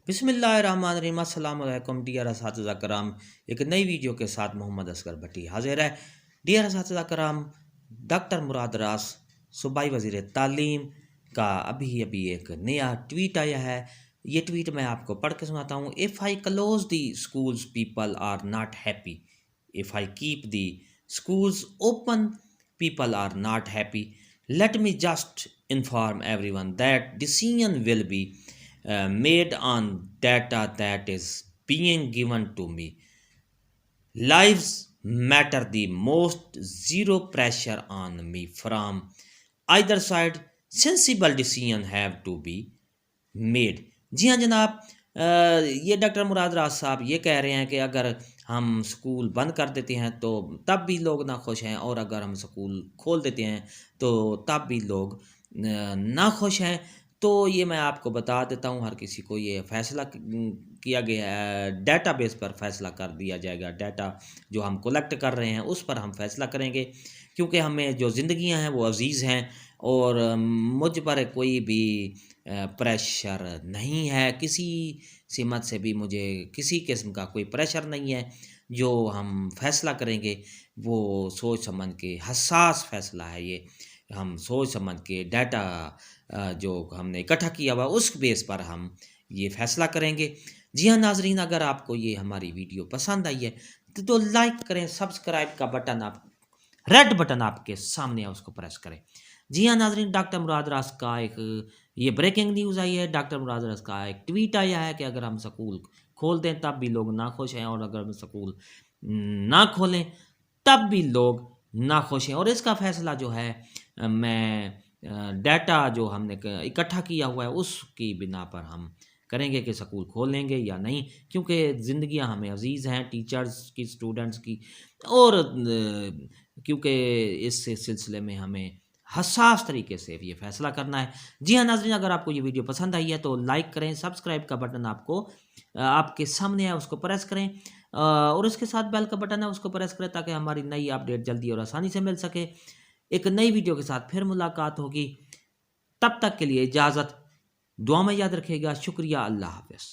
بسم اللہ الرحمن الرحیم، السلام علیکم ڈیئر اساتذہ کرام۔ ایک نئی ویڈیو کے ساتھ محمد اصغر بھٹی حاضر ہے۔ ڈیئر اساتذہ کرام، ڈاکٹر مراد راس صوبائی وزیر تعلیم کا ابھی ایک نیا ٹویٹ آیا ہے۔ یہ ٹویٹ میں آپ کو پڑھ کے سناتا ہوں۔ If I close the schools, people are not happy. If I keep the schools open, people are not happy. Let me just inform everyone that decision will be made on data that is being given to me. Lives matter the most, zero pressure on me from either side. Sensible decision have to be made. جی ہاں جناب، یہ doctor مراد راز صاحب یہ کہہ رہے ہیں کہ اگر ہم سکول بند کر دیتے ہیں تو تب بھی لوگ ناخوش ہیں، اور اگر ہم سکول کھول دیتے ہیں تو تب بھی لوگ ناخوش ہیں۔ تو یہ میں آپ کو بتا دیتا ہوں، ہر کسی کو یہ فیصلہ کیا گیا ہے، ڈیٹا بیس پر فیصلہ کر دیا جائے گا۔ ڈیٹا جو ہم کلیکٹ کر رہے ہیں اس پر ہم فیصلہ کریں گے، کیونکہ ہمیں جو زندگیاں ہیں وہ عزیز ہیں، اور مجھ پر کوئی بھی پریشر نہیں ہے، کسی سمت سے بھی مجھے کسی قسم کا کوئی پریشر نہیں ہے۔ جو ہم فیصلہ کریں گے وہ سوچ سمجھ کے، حساس فیصلہ ہے یہ، ہم سوچ سمجھ کے ڈیٹا جو ہم نے اکٹھا کیا ہوا اس بیس پر ہم یہ فیصلہ کریں گے۔ جی ہاں ناظرین، اگر آپ کو یہ ہماری ویڈیو پسند آئی ہے تو لائک کریں، سبسکرائب کا بٹن، ریڈ بٹن آپ کے سامنے ہے، اس کو پریس کریں۔ جی ہاں ناظرین، ڈاکٹر مراد راز کا یہ بریکنگ نیوز آئی ہے۔ ڈاکٹر مراد راز کا ایک ٹویٹ آیا ہے کہ اگر ہم سکول کھول دیں تب بھی لوگ ناخوش ہیں، اور اگر ہم سکول نہ کھولیں تب بھی لوگ ناخوش ہیں۔ اور اس کا فیصلہ جو ہے میں ڈیٹا جو ہم نے اکٹھا کیا ہوا ہے اس کی بنا پر ہم کریں گے کہ سکول کھولیں گے یا نہیں، کیونکہ زندگیاں ہمیں عزیز ہیں، ٹیچرز کی، اسٹوڈنٹس کی، اور کیونکہ اس سلسلے میں ہمیں حساس طریقے سے یہ فیصلہ کرنا ہے۔ جی ہاں ناظرین، اگر آپ کو یہ ویڈیو پسند آئی ہے تو لائک کریں، سبسکرائب کا بٹن آپ کے سامنے ہے، اس کو پریس کریں، اور اس کے ساتھ بیل کا بٹن ہے، اس کو پریس کریں تاکہ ہماری نئی اپڈیٹ جلدی اور آسانی سے مل سکے۔ ایک نئی ویڈیو کے ساتھ پھر ملاقات ہوگی، تب تک کے لیے اجازت، دعا میں یاد رکھیے گا۔ شکریہ، اللہ حافظ۔